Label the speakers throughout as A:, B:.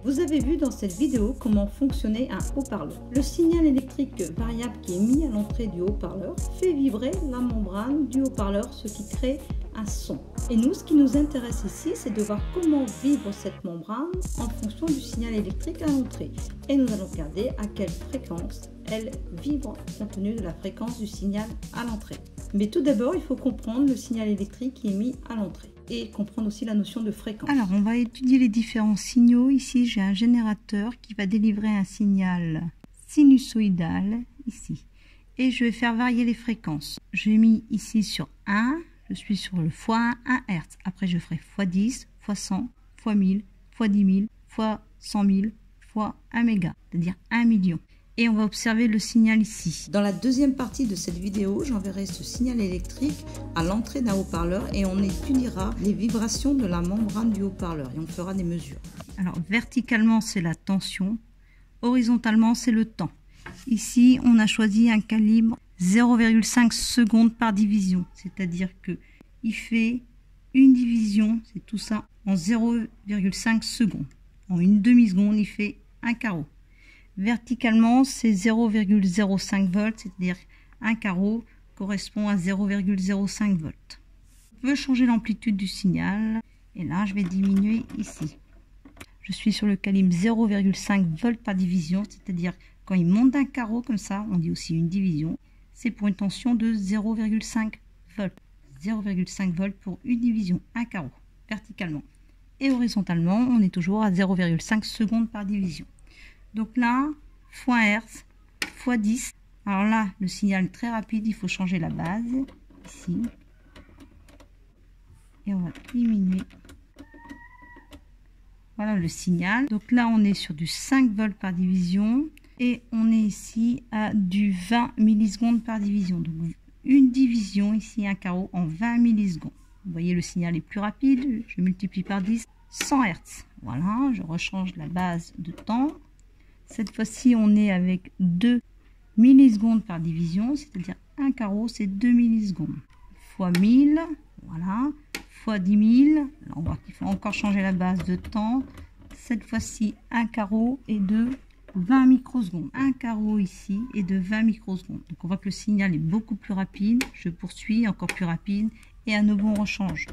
A: Vous avez vu dans cette vidéo comment fonctionnait un haut-parleur. Le signal électrique variable qui est mis à l'entrée du haut-parleur fait vibrer la membrane du haut-parleur, ce qui crée un son. Et nous, ce qui nous intéresse ici, c'est de voir comment vibre cette membrane en fonction du signal électrique à l'entrée. Et nous allons regarder à quelle fréquence elle vibre compte tenu de la fréquence du signal à l'entrée. Mais tout d'abord, il faut comprendre le signal électrique qui est mis à l'entrée et comprendre aussi la notion de fréquence.
B: Alors, on va étudier les différents signaux. Ici, j'ai un générateur qui va délivrer un signal sinusoïdal, ici. Et je vais faire varier les fréquences. Je l'ai mis ici sur 1, je suis sur le x1, 1 Hz. Après, je ferai x10, x100, x1000, x10 000, x100 000, x 1 méga, c'est-à-dire 1 million. Et on va observer le signal ici.
A: Dans la deuxième partie de cette vidéo, j'enverrai ce signal électrique à l'entrée d'un haut-parleur et on étudiera les vibrations de la membrane du haut-parleur et on fera des mesures.
B: Alors verticalement, c'est la tension. Horizontalement, c'est le temps. Ici, on a choisi un calibre 0,5 secondes par division. C'est-à-dire que il fait une division, c'est tout ça, en 0,5 secondes. En une demi-seconde, il fait un carreau. Verticalement, c'est 0,05 volts, c'est-à-dire un carreau correspond à 0,05 volts. On peut changer l'amplitude du signal et là, je vais diminuer ici. Je suis sur le calibre 0,5 volts par division, c'est-à-dire quand il monte d'un carreau comme ça, on dit aussi une division, c'est pour une tension de 0,5 volts. 0,5 volts pour une division, un carreau, verticalement. Et horizontalement, on est toujours à 0,5 secondes par division. Donc là, x1 Hz, x10. Alors là, le signal est très rapide, il faut changer la base, ici. Et on va diminuer. Voilà le signal. Donc là, on est sur du 5 volts par division. Et on est ici à du 20 millisecondes par division. Donc une division, ici un carreau en 20 millisecondes. Vous voyez, le signal est plus rapide. Je multiplie par 10, 100 Hz. Voilà, je rechange la base de temps. Cette fois-ci, on est avec 2 millisecondes par division, c'est-à-dire un carreau, c'est 2 millisecondes. Fois 1000, voilà, fois 10 000. Là, on voit qu'il faut encore changer la base de temps. Cette fois-ci, un carreau est de 20 microsecondes. Un carreau ici est de 20 microsecondes. Donc, on voit que le signal est beaucoup plus rapide. Je poursuis, encore plus rapide. Et à nouveau, on rechange.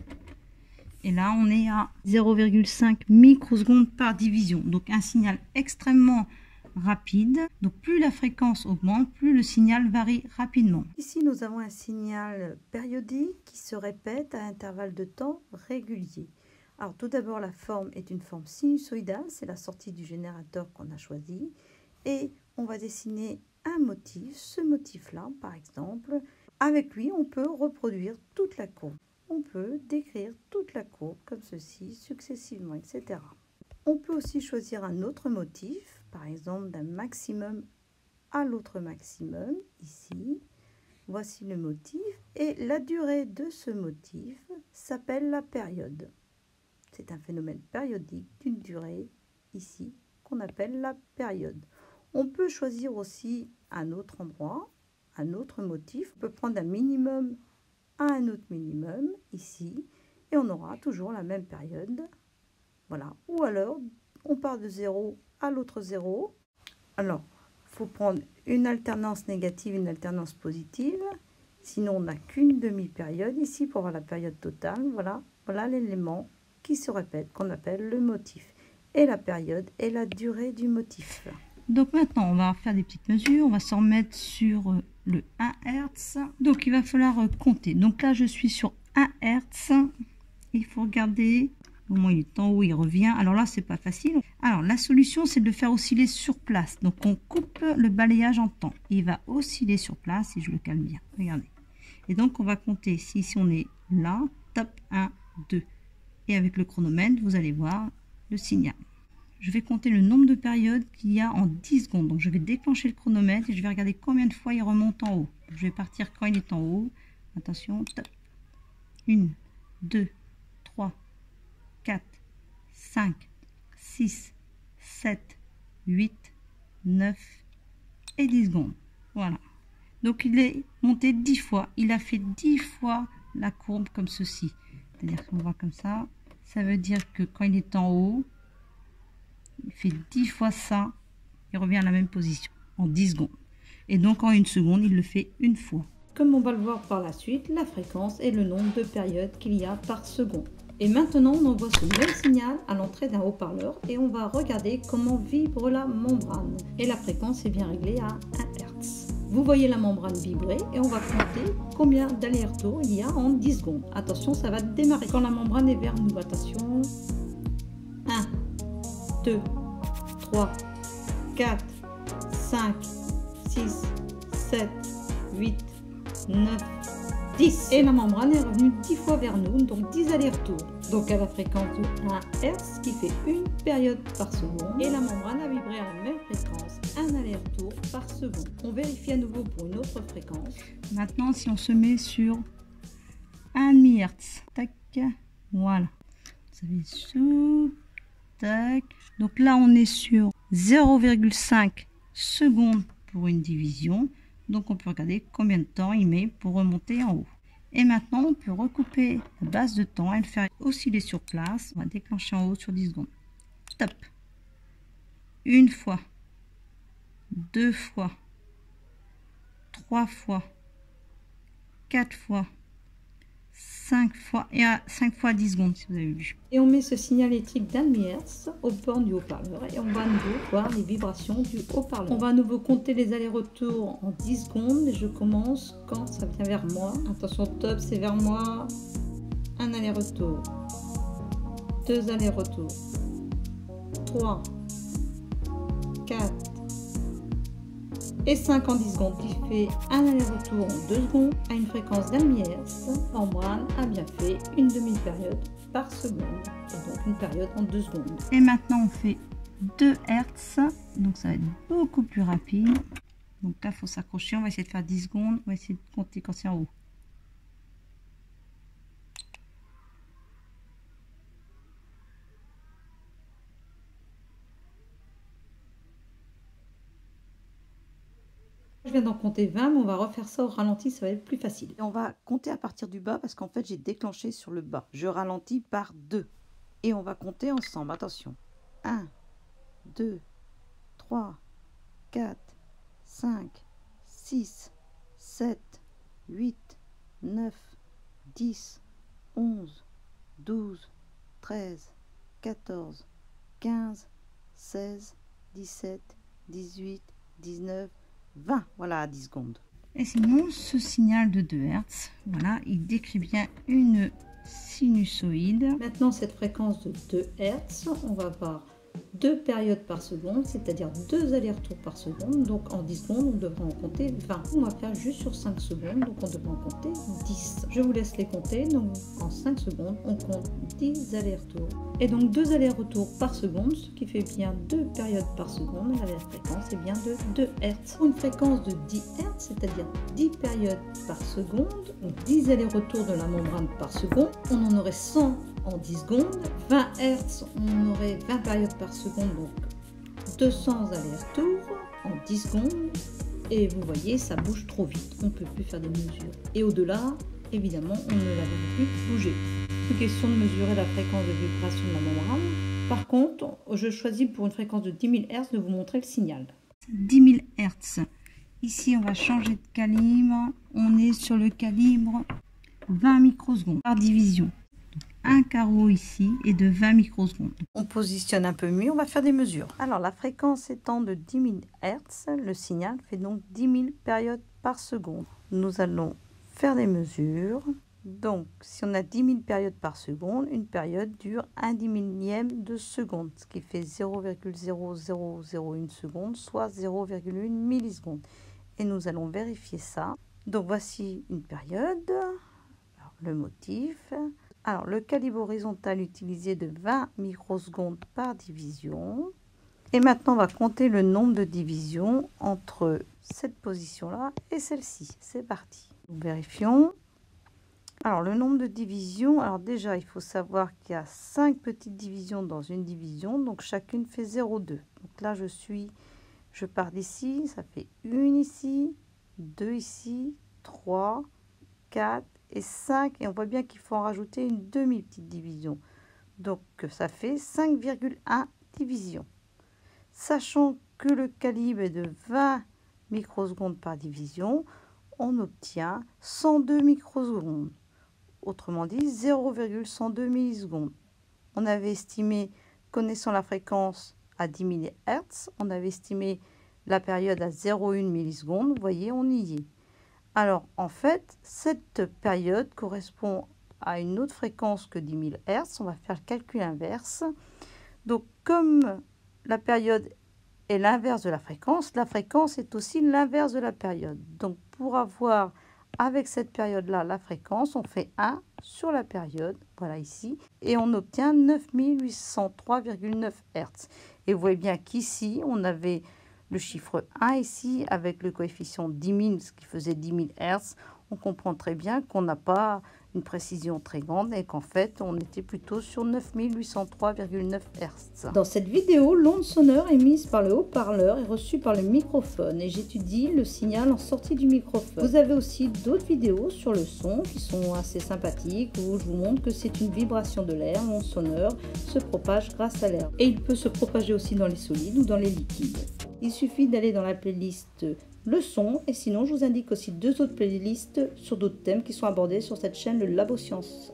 B: Et là, on est à 0,5 microsecondes par division. Donc, un signal extrêmement rapide. Donc, plus la fréquence augmente, plus le signal varie rapidement.
A: Ici, nous avons un signal périodique qui se répète à intervalles de temps réguliers. Alors, tout d'abord, la forme est une forme sinusoïdale. C'est la sortie du générateur qu'on a choisi. Et on va dessiner un motif. Ce motif-là, par exemple, avec lui, on peut reproduire toute la courbe. On peut décrire toute la courbe comme ceci, successivement, etc. On peut aussi choisir un autre motif, par exemple d'un maximum à l'autre maximum, ici. Voici le motif. Et la durée de ce motif s'appelle la période. C'est un phénomène périodique d'une durée, ici, qu'on appelle la période. On peut choisir aussi un autre endroit, un autre motif. On peut prendre un minimum à un autre minimum, ici, et on aura toujours la même période. Voilà. Ou alors, on part de 0 à l'autre 0. Alors, il faut prendre une alternance négative, une alternance positive. Sinon, on n'a qu'une demi-période ici pour avoir la période totale. Voilà, voilà l'élément qui se répète, qu'on appelle le motif. Et la période et la durée du motif.
B: Donc maintenant, on va faire des petites mesures. On va s'en remettre sur le 1 Hz. Donc, il va falloir compter. Donc là, je suis sur 1 Hz. Il faut regarder. Au moins, il est en haut, il revient. Alors là, c'est pas facile. Alors, la solution, c'est de le faire osciller sur place. Donc, on coupe le balayage en temps. Il va osciller sur place et je le calme bien. Regardez. Et donc, on va compter. Si on est là, top 1, 2. Et avec le chronomètre, vous allez voir le signal. Je vais compter le nombre de périodes qu'il y a en 10 secondes. Donc, je vais déclencher le chronomètre et je vais regarder combien de fois il remonte en haut. Je vais partir quand il est en haut. Attention, top. 1, 2, 3, 4, 5, 6, 7, 8, 9 et 10 secondes. Voilà. Donc, il est monté 10 fois. Il a fait 10 fois la courbe comme ceci. C'est-à-dire qu'on voit comme ça. Ça veut dire que quand il est en haut, il fait 10 fois ça, il revient à la même position en 10 secondes. Et donc en 1 seconde, il le fait une fois.
A: Comme on va le voir par la suite, la fréquence est le nombre de périodes qu'il y a par seconde. Et maintenant, on envoie ce même signal à l'entrée d'un haut-parleur et on va regarder comment vibre la membrane. Et la fréquence est bien réglée à 1 Hz. Vous voyez la membrane vibrer et on va compter combien d'allers-retours il y a en 10 secondes. Attention, ça va démarrer quand la membrane est vers nous. Attention. 1, 2, 3, 4, 5, 6, 7, 8, 9, 10. Et la membrane est revenue 10 fois vers nous, donc 10 allers-retours. Donc à la fréquence de 1 Hz qui fait une période par seconde. Et la membrane a vibré à la même fréquence, un aller-retour par seconde. On vérifie à nouveau pour une autre fréquence.
B: Maintenant, si on se met sur 1,5 Hz, tac, voilà. Vous avez sous, tac. Donc là, on est sur 0,5 secondes pour une division. Donc on peut regarder combien de temps il met pour remonter en haut. Et maintenant on peut recouper la base de temps et le faire osciller sur place. On va déclencher en haut sur 10 secondes. Stop. Une fois, 2 fois, 3 fois, 4 fois, 5 fois et à 5 fois 10 secondes si vous avez vu.
A: Et on met ce signal électrique d'1 Hz au bornes du haut-parleur et on va à nouveau voir les vibrations du haut-parleur. On va à nouveau compter les allers-retours en 10 secondes et je commence quand ça vient vers moi. Attention, top, c'est vers moi. Un aller-retour, 2 allers-retours, 3, 4 et 5 en 10 secondes qui fait un aller-retour en 2 secondes à une fréquence d'1 Hz. La membrane a bien fait une demi-période par seconde et donc une période en 2 secondes.
B: Et maintenant on fait 2 Hz, donc ça va être beaucoup plus rapide. Donc là il faut s'accrocher, on va essayer de faire 10 secondes, on va essayer de compter quand c'est en haut.
A: Je viens d'en compter 20, mais on va refaire ça au ralenti, ça va être plus facile. Et on va compter à partir du bas parce qu'en fait j'ai déclenché sur le bas. Je ralentis par 2. Et on va compter ensemble, attention. 1, 2, 3, 4, 5, 6, 7, 8, 9, 10, 11, 12, 13, 14, 15, 16, 17, 18, 19, 20, voilà, à 10 secondes.
B: Et sinon, ce signal de 2 Hz, voilà, il décrit bien une sinusoïde.
A: Maintenant, cette fréquence de 2 Hz, on va voir 2 périodes par seconde, c'est-à-dire 2 allers-retours par seconde. Donc en 10 secondes, on devrait en compter 20. On va faire juste sur 5 secondes, donc on devrait en compter 10. Je vous laisse les compter. Donc en 5 secondes, on compte 10 allers-retours. Et donc 2 allers-retours par seconde, ce qui fait bien 2 périodes par seconde. Et la fréquence est bien de 2 Hz. Pour une fréquence de 10 Hz, c'est-à-dire 10 périodes par seconde, donc 10 allers-retours de la membrane par seconde, on en aurait 100 en 10 secondes. 20 Hz, on aurait 20 périodes par seconde, donc 200 allers-retours en 10 secondes. Et vous voyez, ça bouge trop vite, on ne peut plus faire des mesures. Et au-delà, évidemment, on ne la verra plus bouger. Plus question de mesurer la fréquence de vibration de la membrane. Par contre, je choisis pour une fréquence de 10 000 Hz de vous montrer le signal.
B: 10 000 Hz. Ici, on va changer de calibre. On est sur le calibre 20 microsecondes par division. Un carreau ici est de 20 microsecondes.
A: On positionne un peu mieux, on va faire des mesures. Alors la fréquence étant de 10 000 Hz, le signal fait donc 10 000 périodes par seconde. Nous allons faire des mesures. Donc si on a 10 000 périodes par seconde, une période dure 1/10 millième de seconde, ce qui fait 0,0001 seconde, soit 0,1 milliseconde. Et nous allons vérifier ça. Donc voici une période, alors, le motif. Alors, le calibre horizontal utilisé de 20 microsecondes par division. Et maintenant, on va compter le nombre de divisions entre cette position-là et celle-ci. C'est parti. Nous vérifions. Alors, le nombre de divisions. Alors déjà, il faut savoir qu'il y a 5 petites divisions dans une division. Donc, chacune fait 0,2. Donc là, je pars d'ici. Ça fait 1 ici, 2 ici, 3, 4. Et 5, et on voit bien qu'il faut en rajouter une demi-petite division. Donc ça fait 5,1 divisions. Sachant que le calibre est de 20 microsecondes par division, on obtient 102 microsecondes. Autrement dit, 0,102 millisecondes. On avait estimé, connaissant la fréquence à 10 000 Hz, on avait estimé la période à 0,1 milliseconde. Vous voyez, on y est. Alors, en fait, cette période correspond à une autre fréquence que 10 000 Hz. On va faire le calcul inverse. Donc, comme la période est l'inverse de la fréquence est aussi l'inverse de la période. Donc, pour avoir avec cette période-là la fréquence, on fait 1 sur la période, voilà ici, et on obtient 9803,9 Hz. Et vous voyez bien qu'ici, on avait le chiffre 1 ici, avec le coefficient 10 000, ce qui faisait 10 000 Hz. On comprend très bien qu'on n'a pas une précision très grande et qu'en fait, on était plutôt sur 9803,9 Hz. Dans cette vidéo, l'onde sonore émise par le haut-parleur est reçue par le microphone et j'étudie le signal en sortie du microphone. Vous avez aussi d'autres vidéos sur le son qui sont assez sympathiques où je vous montre que c'est une vibration de l'air. L'onde sonore se propage grâce à l'air et il peut se propager aussi dans les solides ou dans les liquides. Il suffit d'aller dans la playlist le son, et sinon je vous indique aussi 2 autres playlists sur d'autres thèmes qui sont abordés sur cette chaîne, le Labo Science.